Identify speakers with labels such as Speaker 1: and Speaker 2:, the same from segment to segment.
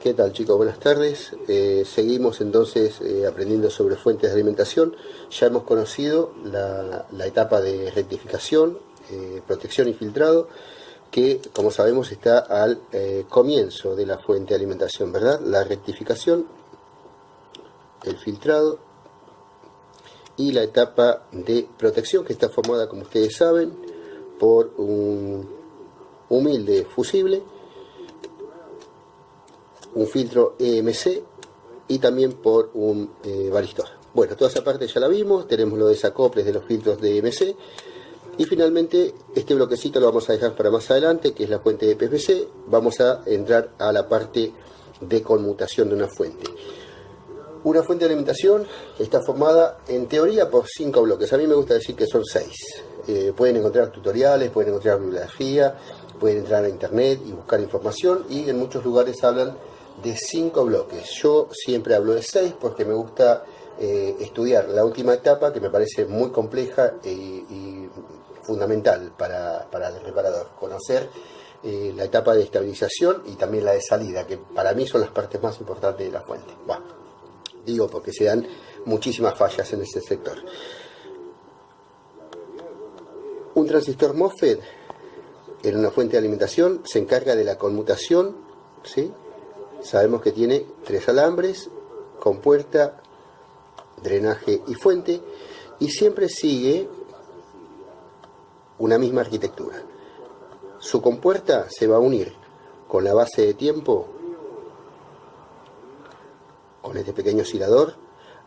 Speaker 1: ¿Qué tal, chicos? Buenas tardes. Seguimos entonces aprendiendo sobre fuentes de alimentación. Ya hemos conocido la etapa de rectificación, protección y filtrado, que como sabemos está al comienzo de la fuente de alimentación, ¿verdad? La rectificación, el filtrado y la etapa de protección, que está formada, como ustedes saben, por un humilde fusible, un filtro EMC y también por un varistor. Bueno, toda esa parte ya la vimos, tenemos los desacoples de los filtros de EMC y finalmente este bloquecito lo vamos a dejar para más adelante, que es la fuente de PVC. Vamos a entrar a la parte de conmutación de una fuente. Una fuente de alimentación está formada en teoría por 5 bloques. A mí me gusta decir que son 6. Pueden encontrar tutoriales, pueden encontrar bibliografía, pueden entrar a internet y buscar información, y en muchos lugares hablan de 5 bloques. Yo siempre hablo de 6 porque me gusta estudiar la última etapa, que me parece muy compleja y fundamental para el reparador. Conocer la etapa de estabilización y también la de salida, que para mí son las partes más importantes de la fuente. Bueno, digo porque se dan muchísimas fallas en ese sector. Un transistor MOSFET en una fuente de alimentación se encarga de la conmutación, ¿sí? Sabemos que tiene 3 alambres, compuerta, drenaje y fuente, y siempre sigue una misma arquitectura. Su compuerta se va a unir con la base de tiempo, con este pequeño oscilador,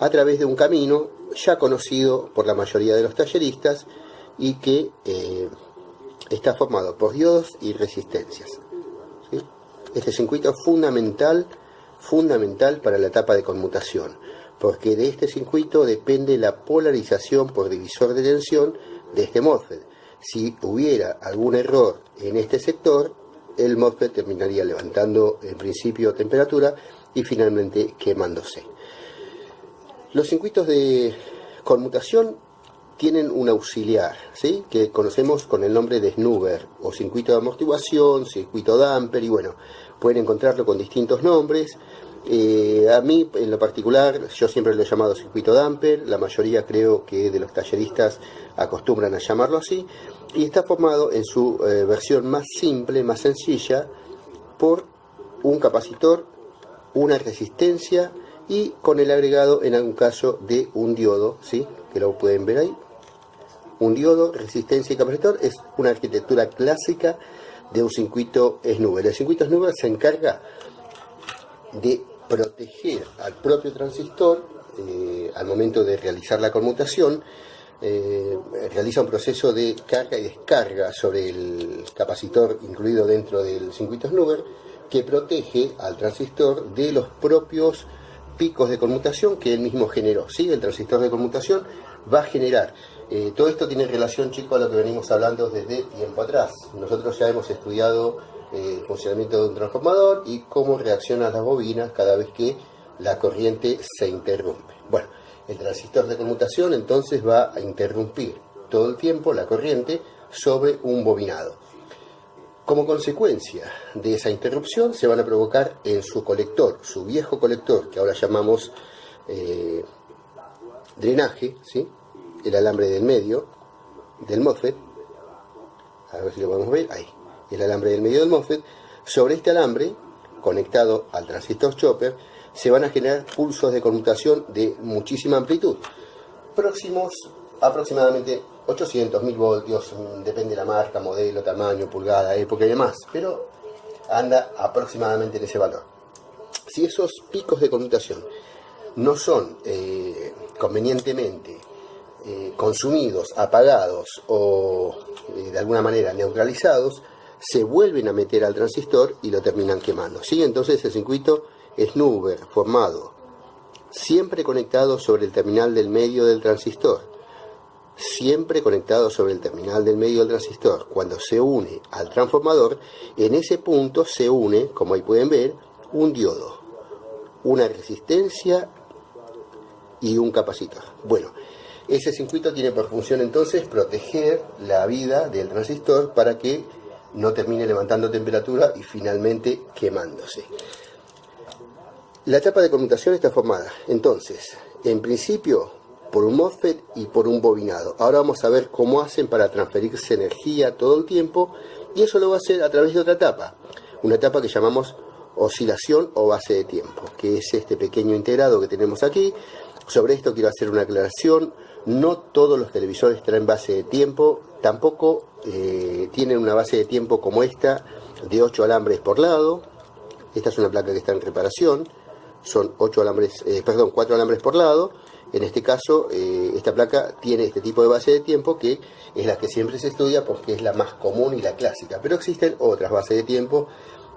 Speaker 1: a través de un camino ya conocido por la mayoría de los talleristas y que está formado por diodos y resistencias, ¿sí? Este circuito es fundamental para la etapa de conmutación, porque de este circuito depende la polarización por divisor de tensión de este MOSFET. Si hubiera algún error en este sector, el MOSFET terminaría levantando en principio temperatura y finalmente quemándose. Los circuitos de conmutación tienen un auxiliar, ¿sí?, que conocemos con el nombre de snubber, o circuito de amortiguación, circuito damper, y bueno, pueden encontrarlo con distintos nombres. A mí, en lo particular, yo siempre lo he llamado circuito damper. La mayoría, creo que de los talleristas, acostumbran a llamarlo así, y está formado en su versión más simple, más sencilla, por un capacitor, una resistencia y con el agregado, en algún caso, de un diodo, ¿sí?, que lo pueden ver ahí. Un diodo, resistencia y capacitor es una arquitectura clásica de un circuito snubber. El circuito snubber se encarga de proteger al propio transistor al momento de realizar la conmutación. Realiza un proceso de carga y descarga sobre el capacitor incluido dentro del circuito snubber, que protege al transistor de los propios picos de conmutación que él mismo generó, ¿sí? El transistor de conmutación va a generar. Todo esto tiene relación, chicos, a lo que venimos hablando desde tiempo atrás. Nosotros ya hemos estudiado el funcionamiento de un transformador y cómo reaccionan las bobinas cada vez que la corriente se interrumpe. Bueno, el transistor de conmutación entonces va a interrumpir todo el tiempo la corriente sobre un bobinado. Como consecuencia de esa interrupción se van a provocar en su colector, su viejo colector, que ahora llamamos drenaje, ¿sí?, el alambre del medio del MOSFET, a ver si lo podemos ver, ahí, el alambre del medio del MOSFET. Sobre este alambre, conectado al transistor chopper, se van a generar pulsos de conmutación de muchísima amplitud, próximos aproximadamente 800.000 voltios, depende de la marca, modelo, tamaño, pulgada, época y demás, pero anda aproximadamente en ese valor. Si esos picos de conmutación no son convenientemente consumidos, apagados o de alguna manera neutralizados, se vuelven a meter al transistor y lo terminan quemando, ¿sí? Entonces el circuito snubber formado, siempre conectado sobre el terminal del medio del transistor, siempre conectado sobre el terminal del medio del transistor, cuando se une al transformador, en ese punto se une, como ahí pueden ver, un diodo, una resistencia y un capacitor. Bueno, ese circuito tiene por función entonces proteger la vida del transistor para que no termine levantando temperatura y finalmente quemándose. La etapa de conmutación está formada, entonces, en principio, por un MOSFET y por un bobinado. Ahora vamos a ver cómo hacen para transferirse energía todo el tiempo, y eso lo va a hacer a través de otra etapa, una etapa que llamamos oscilación o base de tiempo, que es este pequeño integrado que tenemos aquí. Sobre esto quiero hacer una aclaración: no todos los televisores traen base de tiempo, tampoco tienen una base de tiempo como esta, de 8 alambres por lado. Esta es una placa que está en reparación, son 4 alambres por lado. En este caso, esta placa tiene este tipo de base de tiempo, que es la que siempre se estudia porque es la más común y la clásica, pero existen otras bases de tiempo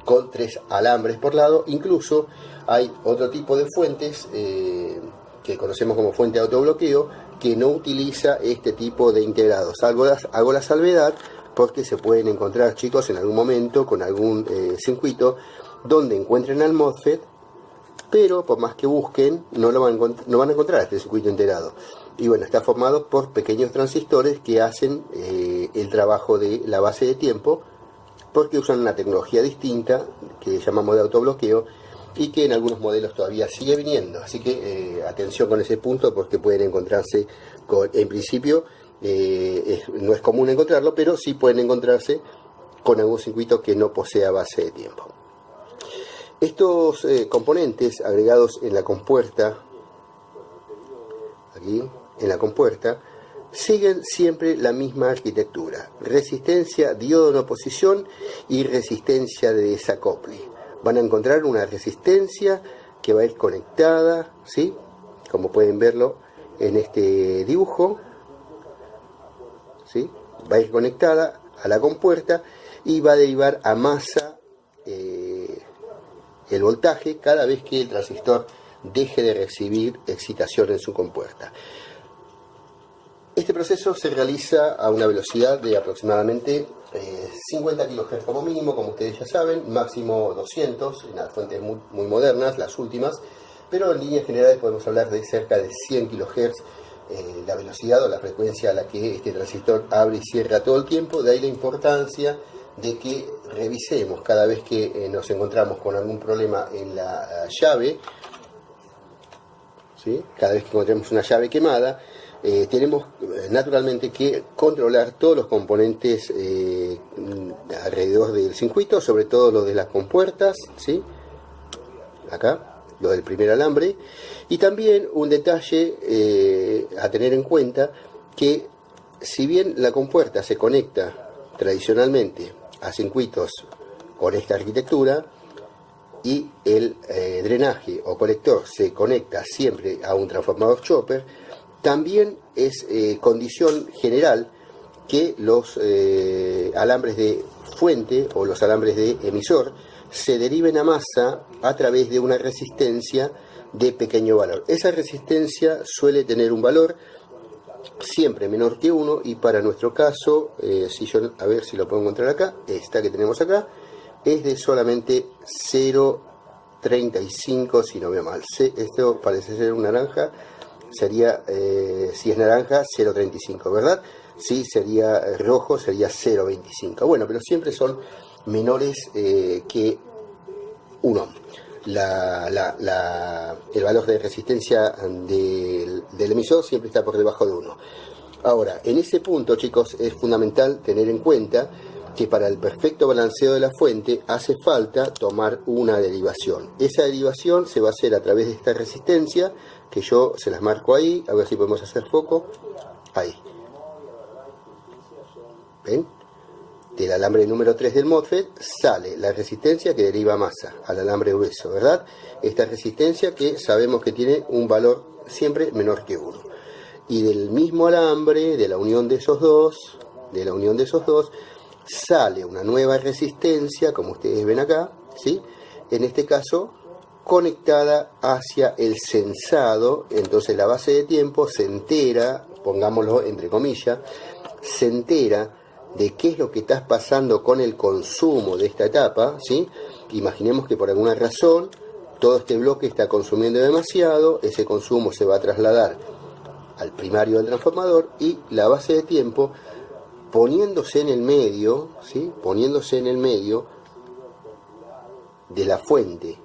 Speaker 1: con 3 alambres por lado. Incluso hay otro tipo de fuentes que conocemos como fuente de autobloqueo, que no utiliza este tipo de integrados. Hago la salvedad porque se pueden encontrar, chicos, en algún momento con algún circuito donde encuentren al MOSFET, pero por más que busquen no van a encontrar este circuito integrado. Y bueno, está formado por pequeños transistores que hacen el trabajo de la base de tiempo, porque usan una tecnología distinta que llamamos de autobloqueo, y que en algunos modelos todavía sigue viniendo. Así que atención con ese punto, porque pueden encontrarse en principio, no es común encontrarlo, pero sí pueden encontrarse con algún circuito que no posea base de tiempo. Estos componentes agregados en la compuerta, aquí en la compuerta, siguen siempre la misma arquitectura: resistencia, diodo en oposición y resistencia de desacople. Van a encontrar una resistencia que va a ir conectada, ¿sí?, como pueden verlo en este dibujo, ¿sí?, va a ir conectada a la compuerta y va a derivar a masa el voltaje cada vez que el transistor deje de recibir excitación en su compuerta. Este proceso se realiza a una velocidad de aproximadamente 50 kHz como mínimo, como ustedes ya saben, máximo 200 en las fuentes muy modernas, las últimas, pero en líneas generales podemos hablar de cerca de 100 kHz, la velocidad o la frecuencia a la que este transistor abre y cierra todo el tiempo. De ahí la importancia de que revisemos cada vez que nos encontramos con algún problema en la llave, ¿sí?, cada vez que encontremos una llave quemada. Tenemos naturalmente que controlar todos los componentes alrededor del circuito, sobre todo los de las compuertas, ¿sí?, acá, lo del primer alambre. Y también un detalle a tener en cuenta, que si bien la compuerta se conecta tradicionalmente a circuitos con esta arquitectura, y el drenaje o colector se conecta siempre a un transformador chopper, también es condición general que los alambres de fuente o los alambres de emisor se deriven a masa a través de una resistencia de pequeño valor. Esa resistencia suele tener un valor siempre menor que 1, y para nuestro caso, a ver si lo puedo encontrar acá, esta que tenemos acá, es de solamente 0,35, si no veo mal. Esto parece ser un naranja, sería, si es naranja, 0,35, ¿verdad? Si sería rojo, sería 0,25. Bueno, pero siempre son menores que 1. El valor de resistencia del emisor siempre está por debajo de 1. Ahora, en ese punto, chicos, es fundamental tener en cuenta que para el perfecto balanceo de la fuente hace falta tomar una derivación. Esa derivación se va a hacer a través de esta resistencia, que yo se las marco ahí, a ver si podemos hacer foco. Ahí. ¿Ven? Del alambre número 3 del MOSFET sale la resistencia que deriva masa al alambre grueso, ¿verdad? Esta resistencia que sabemos que tiene un valor siempre menor que 1. Y del mismo alambre, de la unión de esos dos, sale una nueva resistencia, como ustedes ven acá, ¿sí?, en este caso conectada hacia el sensado. Entonces la base de tiempo se entera, pongámoslo entre comillas, se entera de qué es lo que está pasando con el consumo de esta etapa, ¿sí? Imaginemos que por alguna razón todo este bloque está consumiendo demasiado, ese consumo se va a trasladar al primario del transformador, y la base de tiempo, poniéndose en el medio, ¿sí?, poniéndose en el medio de la fuente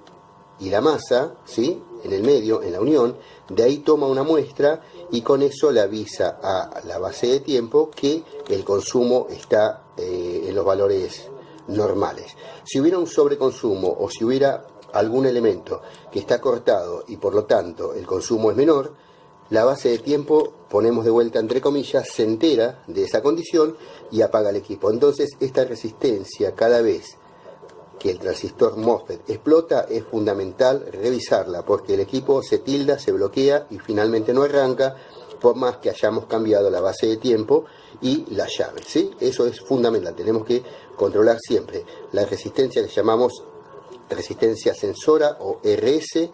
Speaker 1: y la masa, ¿sí?, en el medio, en la unión. De ahí toma una muestra y con eso le avisa a la base de tiempo que el consumo está en los valores normales. Si hubiera un sobreconsumo o si hubiera algún elemento que está cortado y por lo tanto el consumo es menor, la base de tiempo, ponemos de vuelta entre comillas, se entera de esa condición y apaga el equipo. Entonces esta resistencia, cada vez que el transistor MOSFET explota, es fundamental revisarla, porque el equipo se tilda, se bloquea y finalmente no arranca, por más que hayamos cambiado la base de tiempo y la llave, ¿sí? Eso es fundamental. Tenemos que controlar siempre la resistencia que llamamos resistencia sensora o RS,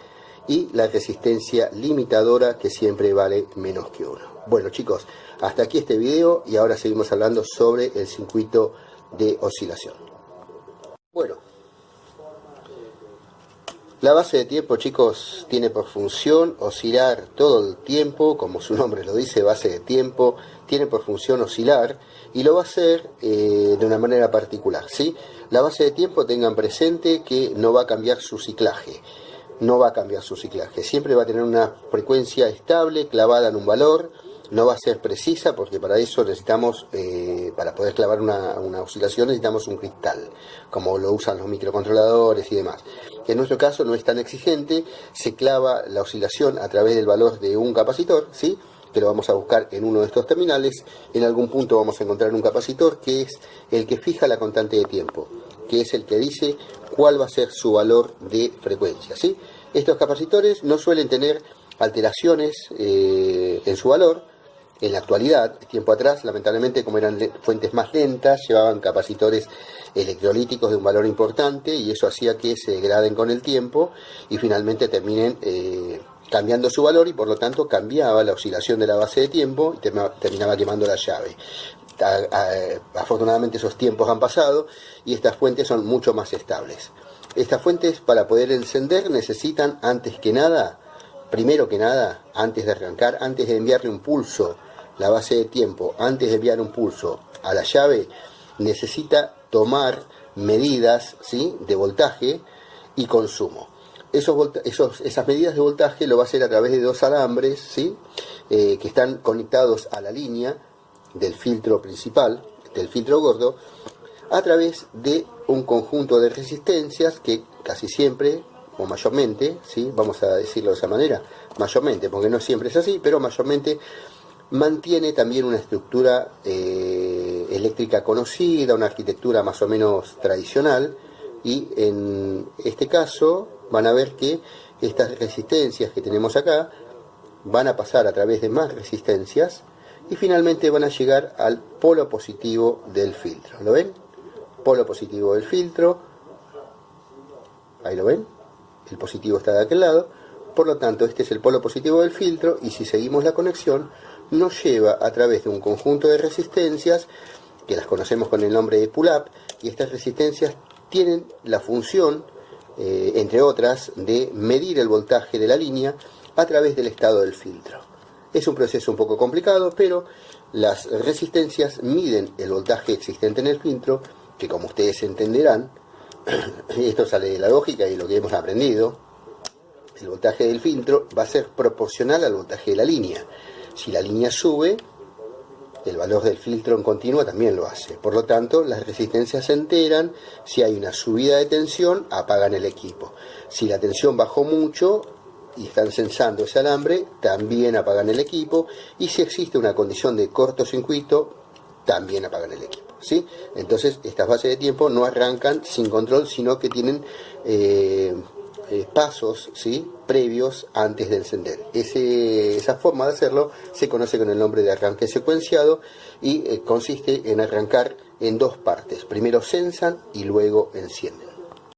Speaker 1: y la resistencia limitadora, que siempre vale menos que 1. Bueno, chicos, hasta aquí este video y ahora seguimos hablando sobre el circuito de oscilación. Bueno, la base de tiempo, chicos, tiene por función oscilar todo el tiempo, como su nombre lo dice, base de tiempo, tiene por función oscilar y lo va a hacer de una manera particular, ¿sí? La base de tiempo, tengan presente que no va a cambiar su ciclaje. No va a cambiar su ciclaje, siempre va a tener una frecuencia estable, clavada en un valor. No va a ser precisa, porque para eso necesitamos, para poder clavar una oscilación, necesitamos un cristal, como lo usan los microcontroladores y demás. En nuestro caso no es tan exigente, se clava la oscilación a través del valor de un capacitor, ¿sí?, que lo vamos a buscar en uno de estos terminales. En algún punto vamos a encontrar un capacitor que es el que fija la constante de tiempo, que es el que dice cuál va a ser su valor de frecuencia, ¿sí? Estos capacitores no suelen tener alteraciones en su valor. En la actualidad, tiempo atrás, lamentablemente, como eran fuentes más lentas, llevaban capacitores electrolíticos de un valor importante y eso hacía que se degraden con el tiempo y finalmente terminen cambiando su valor, y por lo tanto cambiaba la oscilación de la base de tiempo y terminaba quemando la llave. Afortunadamente esos tiempos han pasado y estas fuentes son mucho más estables. Estas fuentes, para poder encender, necesitan primero que nada, antes de arrancar, antes de enviarle un pulso, la base de tiempo, antes de enviar un pulso a la llave, necesita tomar medidas, ¿sí?, de voltaje y consumo. Esas medidas de voltaje lo va a hacer a través de dos alambres, ¿sí?, que están conectados a la línea del filtro principal, del filtro gordo, a través de un conjunto de resistencias que casi siempre, o mayormente, ¿sí?, vamos a decirlo de esa manera, mayormente, porque no siempre es así, pero mayormente mantiene también una estructura eléctrica conocida, una arquitectura más o menos tradicional, y en este caso van a ver que estas resistencias que tenemos acá van a pasar a través de más resistencias y finalmente van a llegar al polo positivo del filtro. ¿Lo ven? Polo positivo del filtro, ahí lo ven, el positivo está de aquel lado. Por lo tanto, este es el polo positivo del filtro, y si seguimos la conexión, nos lleva a través de un conjunto de resistencias que las conocemos con el nombre de pull-up, y estas resistencias tienen la función, entre otras, de medir el voltaje de la línea a través del estado del filtro. Es un proceso un poco complicado, pero las resistencias miden el voltaje existente en el filtro, que, como ustedes entenderán, esto sale de la lógica y lo que hemos aprendido, el voltaje del filtro va a ser proporcional al voltaje de la línea. Si la línea sube, el valor del filtro en continua también lo hace. Por lo tanto, las resistencias se enteran. Si hay una subida de tensión, apagan el equipo. Si la tensión bajó mucho y están sensando ese alambre, también apagan el equipo. Y si existe una condición de cortocircuito, también apagan el equipo, ¿sí? Entonces, estas bases de tiempo no arrancan sin control, sino que tienen pasos, ¿sí?, previos antes de encender. Esa forma de hacerlo se conoce con el nombre de arranque secuenciado y consiste en arrancar en dos partes. Primero sensan y luego encienden.